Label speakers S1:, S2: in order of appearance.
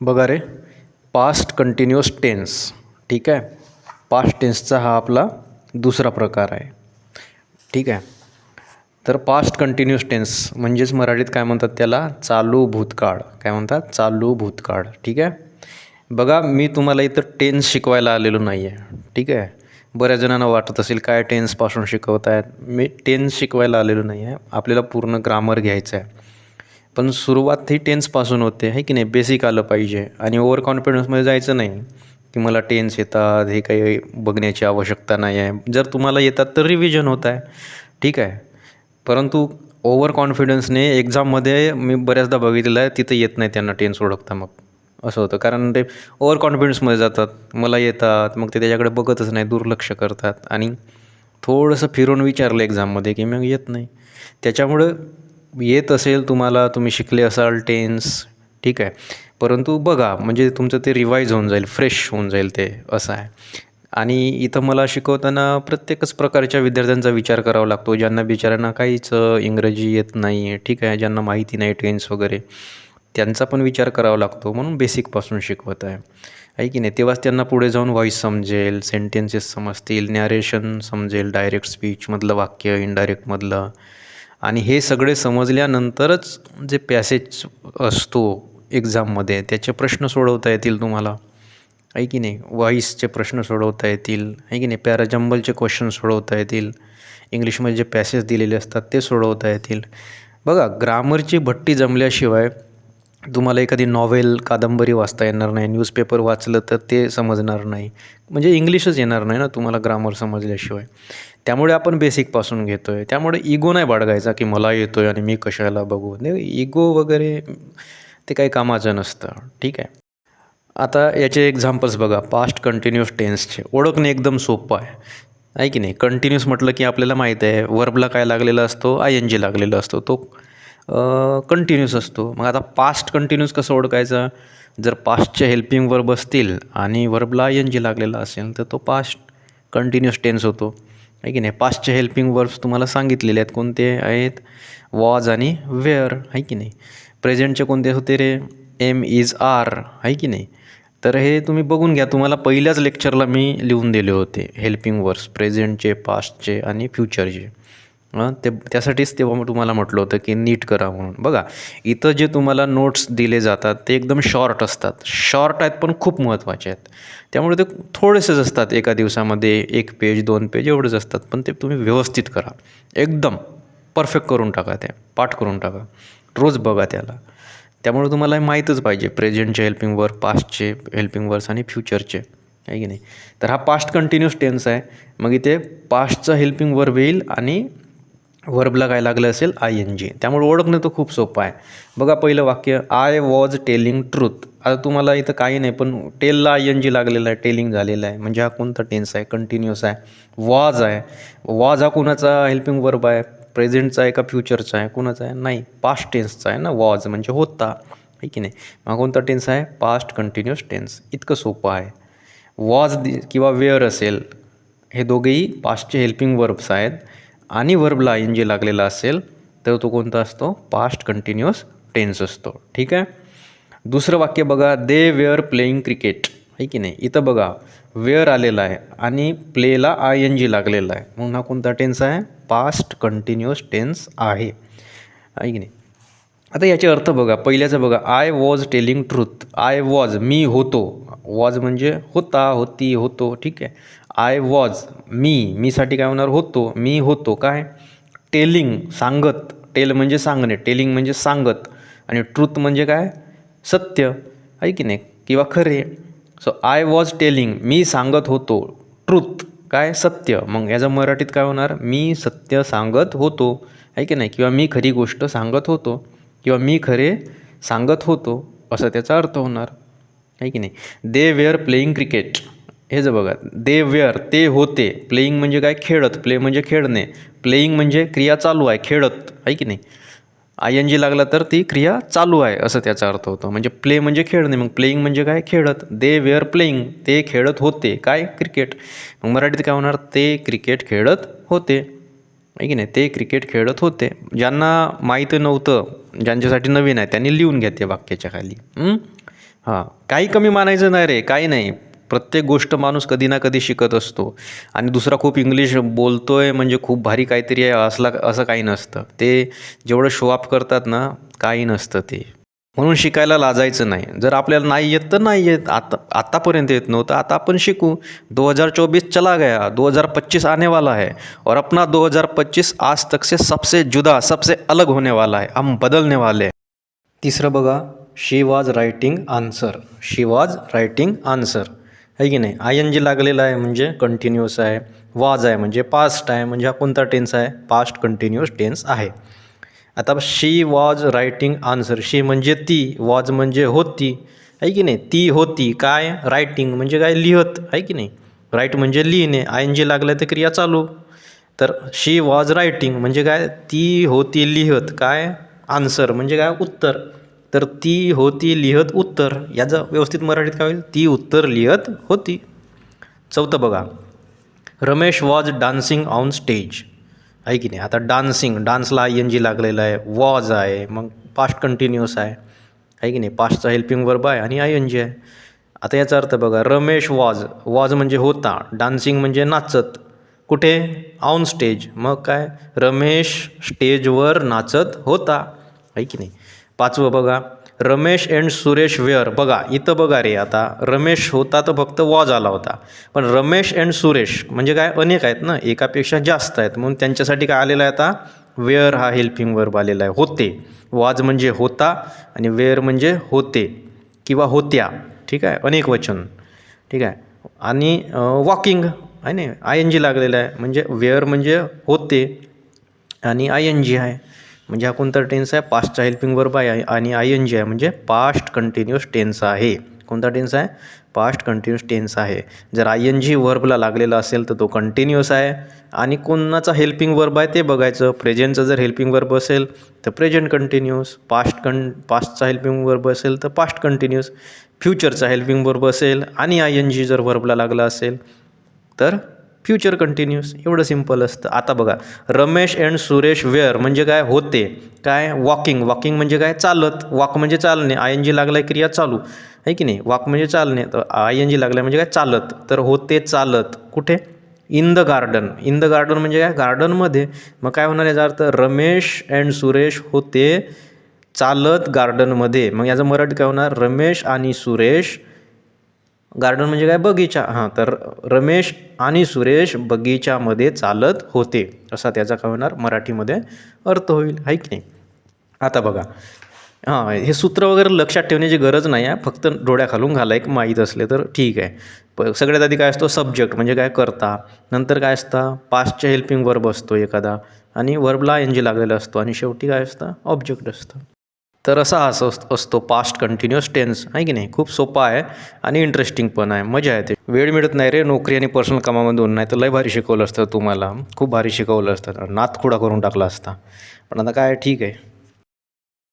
S1: बघा रे, past continuous tense. ठीक आहे. पास्ट टेन्सचा हा आपला दुसरा प्रकार आहे. ठीक आहे. तर पास्ट कंटिन्युअस टेन्स म्हणजेच मराठीत काय म्हणतात त्याला, चालू भूतकाळ. काय म्हणतात? चालू भूतकाळ. ठीक आहे. बघा, मी तुम्हाला इथं टेन्स शिकवायला आलेलो नाही आहे. ठीक आहे. बऱ्याच जणांना वाटत असेल काय टेन्सपासून शिकवत आहेत. मी टेन्स शिकवायला आलेलो नाही आहे. आपल्याला पूर्ण ग्रामर घ्यायचं आहे. पण सुरुवात ही टेन्सपासून होते, आहे की नाही. बेसिक आलं पाहिजे आणि ओव्हर कॉन्फिडन्समध्ये जायचं नाही की मला टेन्स येतात, हे काही बघण्याची आवश्यकता नाही आहे. जर तुम्हाला येतात तर रिव्हिजन होत आहे. ठीक आहे. परंतु ओव्हर कॉन्फिडन्सने एक्झाममध्ये मी बऱ्याचदा बघितलेलं आहे, तिथं येत नाही त्यांना टेन्स ओळखता. मग असं होतं, कारण ते ओव्हर कॉन्फिडन्समध्ये जातात. मला येतात, मग ते त्याच्याकडे बघतच नाही, दुर्लक्ष करतात आणि थोडंसं फिरून विचारलं एक्झाममध्ये की मग येत नाही. त्याच्यामुळं येत असेल तुम्हाला, तुम्ही शिकले असाल टेन्स, ठीक आहे. परंतु बघा, म्हणजे तुमचं ते रिवाईज होऊन जाईल, फ्रेश होऊन जाईल ते, असं आहे. आणि इथं मला शिकवताना प्रत्येकच प्रकारच्या विद्यार्थ्यांचा विचार करावा लागतो. ज्यांना बिचाऱ्यांना काहीच इंग्रजी येत नाही आहे, ठीक आहे, ज्यांना माहिती नाही टेन्स वगैरे, त्यांचा पण विचार करावा लागतो. म्हणून बेसिकपासून शिकवत आहे की नाही. तेव्हाच त्यांना पुढे जाऊन व्हॉईस समजेल, सेंटेन्सेस समजतील, नॅरेशन समजेल, डायरेक्ट स्पीचमधलं वाक्य, इनडायरेक्टमधलं. आणि हे सगळे समजल्यानंतरच जे पॅसेज असतो एक्झाममध्ये, त्याचे प्रश्न सोडवता येतील तुम्हाला, आहे की नाही. व्हॉईसचे प्रश्न सोडवता येतील, आहे की नाही. पॅराजंबलचे क्वेश्चन सोडवता येतील. इंग्लिशमध्ये जे पॅसेज दिलेले असतात ते सोडवता येतील. बघा, ग्रामरची भट्टी जमल्याशिवाय तुम्हाला एखादी नॉव्हेल, कादंबरी वाचता येणार नाही. न्यूजपेपर वाचलं तर ते समजणार नाही. म्हणजे इंग्लिशच येणार नाही ना तुम्हाला ग्रामर समजल्याशिवाय. त्यामुळे आपण बेसिकपासून घेतो आहे. त्यामुळे इगो नाही बाळगायचा की मला येतो आहे आणि मी कशाला बघू. नाही, इगो वगैरे ते काही कामाचं नसतं. ठीक आहे. आता याचे एक्झाम्पल्स बघा. पास्ट कंटिन्युअस टेन्सचे ओळखणे एकदम सोपं आहे की नाही. कंटिन्युअस म्हटलं की आपल्याला माहीत आहे वर्बला काय लागलेला असतो, ING लागलेला असतो, तो कंटिन्युअस असतो. मग आता पास्ट कंटिन्युअस कसं ओळखायचं? जर पास्टचे हेल्पिंग वर्ब असतील आणि वर्बला ING लागलेला असेल तर तो पास्ट कंटिन्युअस टेन्स होतो, आहे की नाही. पास्टचे हेल्पिंग वर्ब्स तुम्हाला सांगितलेले आहेत, कोणते आहेत? वॉज आणि वेअर, आहे की नाही. प्रेझेंटचे कोणते होते रे? एम, इज, आर, आहे की नाही. तर हे तुम्ही बघून घ्या, तुम्हाला पहिल्याच लेक्चरला मी लिहून दिले होते हेल्पिंग वर्ब्स, प्रेझेंटचे, पास्टचे आणि फ्युचरचे. ते त्यासाठीच तेव्हा तुम्हाला म्हटलं होतं की नीट करा म्हणून. बघा, इथं जे तुम्हाला नोट्स दिले जातात ते एकदम शॉर्ट असतात. शॉर्ट आहेत पण खूप महत्त्वाचे आहेत. त्यामुळे ते थोडेसेच असतात, एका दिवसामध्ये 1 पेज 2 पेज एवढेच असतात. पण ते तुम्ही व्यवस्थित करा, एकदम परफेक्ट करून टाका, ते पाठ करून टाका, रोज बघा त्याला. त्यामुळे तुम्हाला हे माहीतच पाहिजे, प्रेझेंटचे हेल्पिंग वर्ब, पास्टचे हेल्पिंग वर्ब्स आणि फ्युचरचे, आहे की नाही. तर हा पास्ट कंटिन्युअस टेन्स आहे. मग इथे पास्टचा हेल्पिंग वर्ब येईल आणि वर्बला काय लागलं असेल, ING. त्यामुळे ओळखणं तर खूप सोपं आहे. बघा, पहिलं वाक्य, आय वॉज टेलिंग ट्रूथ. आता तुम्हाला इथं काही नाही, पण टेलला ING लागलेला आहे, टेलिंग झालेलं आहे, म्हणजे हा कोणता टेन्स आहे? कंटिन्युअस आहे. वॉज आहे. वॉज हा कुणाचा हेल्पिंग वर्ब आहे? प्रेझेंटचा आहे का फ्युचरचा आहे? कुणाचा आहे? नाही, पास्ट टेन्सचा आहे ना. वॉज म्हणजे होता, आहे की नाही. मग कोणता टेन्स आहे? Past continuous tense. इतकं सोपं आहे. वॉज किंवा वेअर असेल, हे दोघेही पास्टचे हेल्पिंग वर्ब्स आहेत आणि वर्बला ING लागलेला असेल तर तो कोणता असतो? पास्ट कंटिन्युअस टेन्स असतो. ठीक आहे. दुसरं वाक्य बघा, दे वेअर प्लेईंग क्रिकेट, आहे की नाही. इथं बघा, वेअर आलेला आहे आणि प्लेला ING लागलेला आहे, म्हणून हा कोणता टेन्स आहे? पास्ट कंटिन्युअस टेन्स आहे, आहे की नाही. आता याचे अर्थ बघा. पहिल्याचं बघा, I was telling truth. I was, मी होतो. वॉज म्हणजे होता, होती, होतो, ठीक आहे. आय वॉज, मीसाठी काय होणार? होतो, मी होतो. काय? टेलिंग, सांगत. टेल म्हणजे सांगणे, टेलिंग म्हणजे सांगत, आणि ट्रूथ म्हणजे काय? सत्य, आहे की नाही, किंवा खरे. सो आय वॉज टेलिंग, मी सांगत होतो. ट्रूथ काय? सत्य. मग याचं मराठीत काय होणार? मी सत्य सांगत होतो, आहे की नाही, किंवा मी खरी गोष्ट सांगत होतो, किंवा मी खरे सांगत होतो, असं त्याचा अर्थ होणार, आहे की नाही. They were playing cricket. हे जर बघा, दे वेअर, ते होते. प्लेईंग म्हणजे काय? खेळत. प्ले म्हणजे खेळणे. प्लेईंग म्हणजे क्रिया चालू आहे, खेळत, आहे की नाही. ING लागला तर ती क्रिया चालू आहे, असं त्याचा अर्थ होतो. म्हणजे प्ले म्हणजे खेळणे, मग प्लेईंग म्हणजे काय? खेळत. दे वेअर प्लेईंग, ते खेळत होते. काय? क्रिकेट. मग मराठीत काय होणार? ते क्रिकेट खेळत होते, आहे की नाही. ते क्रिकेट खेळत होते. ज्यांना माहीत नव्हतं, ज्यांच्यासाठी नवीन आहे, त्यांनी लिहून घ्या ते वाक्याच्या खाली. हां, काही कमी मानायचं नाही रे, काही नाही. प्रत्येक गोष्ट माणूस कधी ना कधी शिकत असतो. आणि दुसरा खूप इंग्लिश बोलतोय म्हणजे खूप भारी काहीतरी आहे असला असं काही नसतं. ते जेवढं शो ऑफ करतात ना, काही नसतं ते. म्हणून शिकायला लाजायचं नाही. जर आपल्याला नाही येत तर नाही येत. आतापर्यंत येत नव्हतं, आता आपण शिकू. 2024 चला गया, 2025 आने वाला है और अपना 2025 आज तक से सबसे जुदा, सबसे अलग होने वाला है. हम बदलने वाले हैं. तिसरं बघा, she was writing answer. She was writing answer आहे की नाही. आय एन जी लागलेला आहे म्हणजे कंटिन्यूअस आहे. वॉज आहे म्हणजे पास्ट आहे, म्हणजे हा कोणता टेन्स आहे, पास्ट कंटिन्यूअस टेन्स आहे. आता शी वॉज रायटिंग आन्सर. शी म्हणजे ती, वॉज म्हणजे होती आहे की नाही. ती होती काय, रायटिंग म्हणजे काय, लिहत आहे की नाही. राईट म्हणजे लिहिणे, आय एन जी लागलं तर क्रिया चालू. तर शी वॉज रायटिंग म्हणजे काय, ती होती लिहत काय, आन्सर म्हणजे काय, उत्तर. तर ती होती लिहत उत्तर. याचं व्यवस्थित मराठीत काय होईल, ती उत्तर लिहत होती. चौथं बघा, Ramesh was dancing on stage आहे की नाही. आता डान्सिंग, डान्सला आय एन जी लागलेला आहे, वॉज आहे, मग पास्ट कंटिन्यूअस आहे की नाही. पास्टचा हेल्पिंग वर्ब आहे आणि आय एन जी आहे. आता याचा अर्थ बघा, रमेश वॉज, वॉज म्हणजे होता, डान्सिंग म्हणजे नाचत, कुठे, ऑन स्टेज. मग काय, रमेश स्टेजवर नाचत होता आहे की नाही. पाचवं बघा, रमेश अँड सुरेश वेअर. बघा इथं बघा रे, आता रमेश होता तर फक्त वॉज आला होता, पण रमेश अँड सुरेश म्हणजे काय, अनेक आहेत ना, एकापेक्षा जास्त आहेत, म्हणून त्यांच्यासाठी काय आलेलं आहे आता, वेअर हा हेल्पिंग वर्ब आलेला आहे. होते, वॉज म्हणजे होता आणि वेअर म्हणजे होते किंवा होत्या, ठीक आहे, अनेक वचन, ठीक आहे. आणि वॉकिंग आहे ना, आय एन जी लागलेलं आहे, म्हणजे वेअर म्हणजे होते आणि आय एन जी आहे, म्हणजे हा कोणता टेन्स आहे, पास्टचा हेल्पिंग वर्ब आहे आणि आय एन जी आहे, म्हणजे पास्ट कंटिन्यूअस टेन्स आहे. कोणता टेन्स आहे, पास्ट कंटिन्यूअस टेन्स आहे. जर आय एन जी वर्बला लागलेला असेल तर तो कंटिन्यूअस आहे. आणि कोणाचा हेल्पिंग वर्ब आहे ते बघायचं. प्रेझेंटचा जर हेल्पिंग वर्ब असेल तर प्रेझेंट कंटिन्यूअस, पास्टचा हेल्पिंग वर्ब असेल तर पास्ट कंटिन्यूअस, फ्युचरचा हेल्पिंग वर्ब असेल आणि आय एन जी जर वर्बला लागला असेल तर फ्युचर कंटिन्यूअस. एवढं सिम्पल असतं. आता बघा, रमेश अँड सुरेश वेअर म्हणजे काय, होते काय, वॉकिंग. वॉकिंग म्हणजे काय, चालत, वॉक म्हणजे चालणे, आय एन जी लागला आहे, क्रिया चालू आहे की नाही. वॉक म्हणजे चालणे, तर आय एन जी लागला म्हणजे काय, चालत. तर होते चालत कुठे, in the garden. In the garden म्हणजे काय, गार्डनमध्ये. मग काय होणार याचा अर्थ, रमेश अँड सुरेश होते चालत गार्डनमध्ये. मग याचं मराठी काय होणार, रमेश आणि सुरेश, गार्डन म्हणजे काय, बगीचा. हां, तर रमेश आणि सुरेश बगीच्यामध्ये चालत होते, असा त्याचा काय होणार मराठीमध्ये अर्थ होईल, आहे की नाही. आता बघा, हां, हे सूत्र वगैरे लक्षात ठेवण्याची गरज नाही आहे, फक्त डोळ्याखालून घाला एक माहीत असले तर ठीक आहे. सगळ्यात आधी काय असतो, सब्जेक्ट म्हणजे काय, करता. नंतर काय असतं, पास्टच्या हेल्पिंग वर्ब असतो एखादा आणि वर्बला एन जी लागलेला असतो आणि शेवटी काय असतं, ऑब्जेक्ट असतं. तर असा असतो पास्ट कंटिन्यूअस टेन्स, आहे की नाही. खूप सोपा आहे आणि इंटरेस्टिंग पण आहे, मजा येते. वेळ मिळत नाही रे नोकरी आणि पर्सनल कामामधून, नाही तर लय भारी शिकवलं असतं तुम्हाला, खूप भारी शिकवलं असतं, नातखुडा करून टाकला असता. पण आता काय, ठीक आहे.